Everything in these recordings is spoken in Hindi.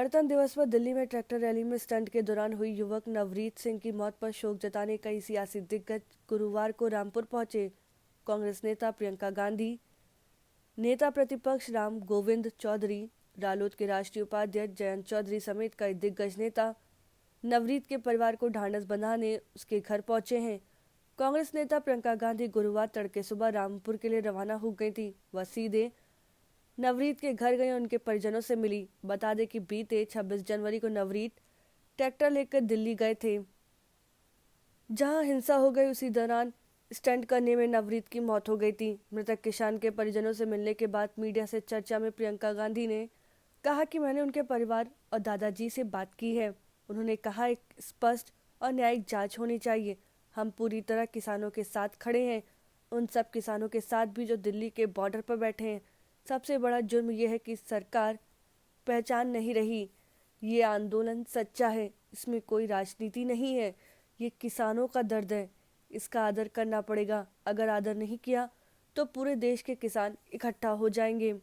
गणतंत्र दिवस पर दिल्ली में ट्रैक्टर रैली में स्टंट के दौरान हुई युवक नवरीत सिंह की मौत पर शोक जताने कई सियासी दिग्गज गुरुवार को रामपुर पहुंचे। कांग्रेस नेता प्रियंका गांधी, नेता प्रतिपक्ष राम गोविंद चौधरी, रालोद के राष्ट्रीय उपाध्यक्ष जयंत चौधरी समेत कई दिग्गज नेता नवरीत के परिवार को ढांढस बंधाने उसके घर पहुंचे हैं। कांग्रेस नेता प्रियंका गांधी गुरुवार तड़के सुबह रामपुर के लिए रवाना हो गई थी। वह सीधे नवरीत के घर गए, उनके परिजनों से मिली। बता दें कि बीते 26 जनवरी को नवरीत ट्रैक्टर लेकर दिल्ली गए थे, जहां हिंसा हो गई। उसी दौरान स्टंट करने में नवरीत की मौत हो गई थी। मृतक किसान के परिजनों से मिलने के बाद मीडिया से चर्चा में प्रियंका गांधी ने कहा कि मैंने उनके परिवार और दादाजी से बात की है। उन्होंने कहा एक स्पष्ट और न्यायिक जांच होनी चाहिए। हम पूरी तरह किसानों के साथ खड़े हैं, उन सब किसानों के साथ भी जो दिल्ली के बॉर्डर पर बैठे हैं। सबसे बड़ा जुर्म यह है कि सरकार पहचान नहीं रही। ये आंदोलन सच्चा है, इसमें कोई राजनीति नहीं है। ये किसानों का दर्द है, इसका आदर करना पड़ेगा। अगर आदर नहीं किया तो पूरे देश के किसान इकट्ठा हो जाएंगे।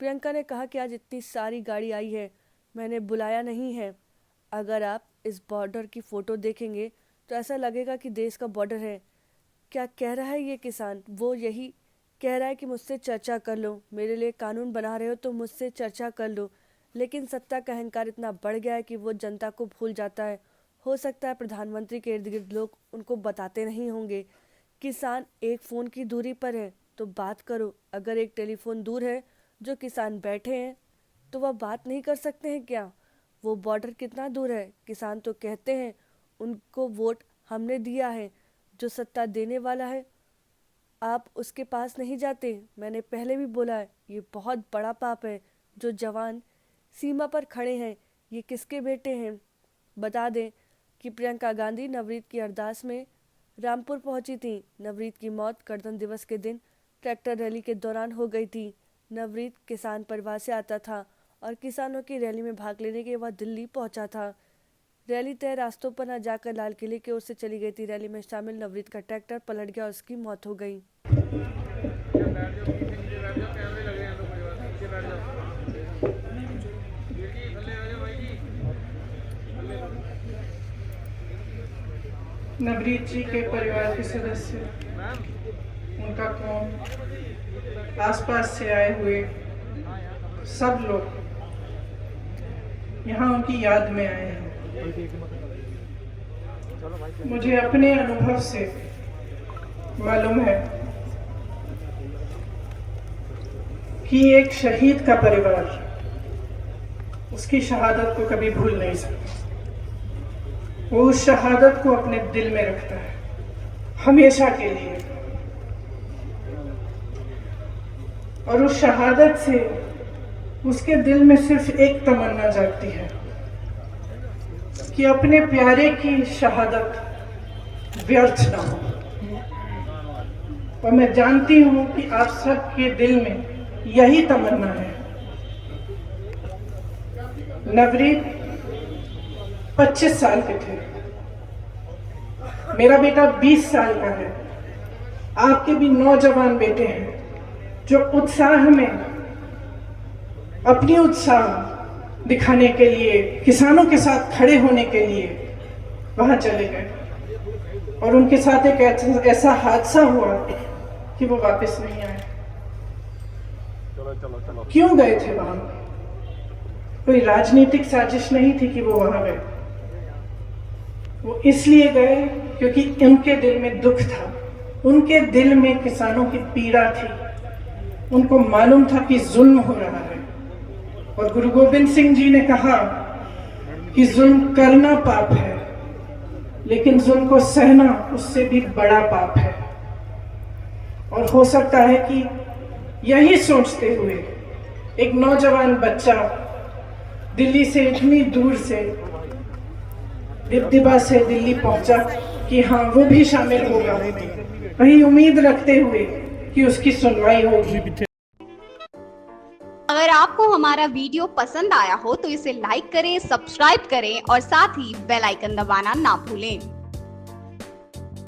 प्रियंका ने कहा कि आज इतनी सारी गाड़ी आई है, मैंने बुलाया नहीं है। अगर आप इस बॉर्डर की फ़ोटो देखेंगे तो ऐसा लगेगा कि देश का बॉर्डर है। क्या कह रहा है ये किसान? वो यही कह रहा है कि मुझसे चर्चा कर लो, मेरे लिए कानून बना रहे हो तो मुझसे चर्चा कर लो। लेकिन सत्ता का अहंकार इतना बढ़ गया है कि वो जनता को भूल जाता है। हो सकता है प्रधानमंत्री के इर्द गिर्द लोग उनको बताते नहीं होंगे। किसान एक फ़ोन की दूरी पर है तो बात करो। अगर एक टेलीफोन दूर है जो किसान बैठे हैं तो वह बात नहीं कर सकते हैं क्या? वो बॉर्डर कितना दूर है? किसान तो कहते हैं उनको वोट हमने दिया है, जो सत्ता देने वाला है आप उसके पास नहीं जाते। मैंने पहले भी बोला है, ये बहुत बड़ा पाप है। जो जवान सीमा पर खड़े हैं, ये किसके बेटे हैं? बता दें कि प्रियंका गांधी नवरीत की अरदास में रामपुर पहुंची थी। नवरीत की मौत गणतंत्र दिवस के दिन ट्रैक्टर रैली के दौरान हो गई थी। नवरीत किसान परिवार से आता था और किसानों की रैली में भाग लेने के बाद दिल्ली पहुंचा था। रैली तय रास्तों पर न जाकर लाल किले की ओर से चली गई थी। रैली में शामिल नवरीत का ट्रैक्टर पलट गया और उसकी मौत हो गई। नवरीत जी के परिवार के सदस्य, उनका कौम, आसपास से आए हुए सब लोग यहाँ उनकी याद में आए हैं। मुझे अपने अनुभव से मालूम है कि एक शहीद का परिवार उसकी शहादत को कभी भूल नहीं सकता। वो उस शहादत को अपने दिल में रखता है हमेशा के लिए, और उस शहादत से उसके दिल में सिर्फ एक तमन्ना जागती है कि अपने प्यारे की शहादत व्यर्थ ना हो। और मैं जानती हूं कि आप सबके दिल में यही तमन्ना है। नवरीत 25 साल के थे, मेरा बेटा 20 साल का है। आपके भी नौजवान बेटे हैं जो उत्साह में अपनी उत्साह दिखाने के लिए, किसानों के साथ खड़े होने के लिए वहां चले गए, और उनके साथ एक ऐसा हादसा हुआ कि वो वापस नहीं आए। क्यों गए थे वहां? कोई राजनीतिक साजिश नहीं थी कि वो वहां गए। वो इसलिए गए क्योंकि उनके दिल में दुख था, उनके दिल में किसानों की पीड़ा थी। उनको मालूम था कि जुल्म हो रहा है, और गुरु गोविंद सिंह जी ने कहा कि जुल्म करना पाप है, लेकिन जुल्म को सहना उससे भी बड़ा पाप है। और हो सकता है कि यही सोचते हुए एक नौजवान बच्चा दिल्ली से इतनी दूर से, दिब्दिबा से दिल्ली पहुंचा कि हाँ वो भी शामिल होगा, वही उम्मीद रखते हुए कि उसकी सुनवाई होगी। अगर आपको हमारा वीडियो पसंद आया हो तो इसे लाइक करें, सब्सक्राइब करें और साथ ही बेल आइकन दबाना ना भूलें।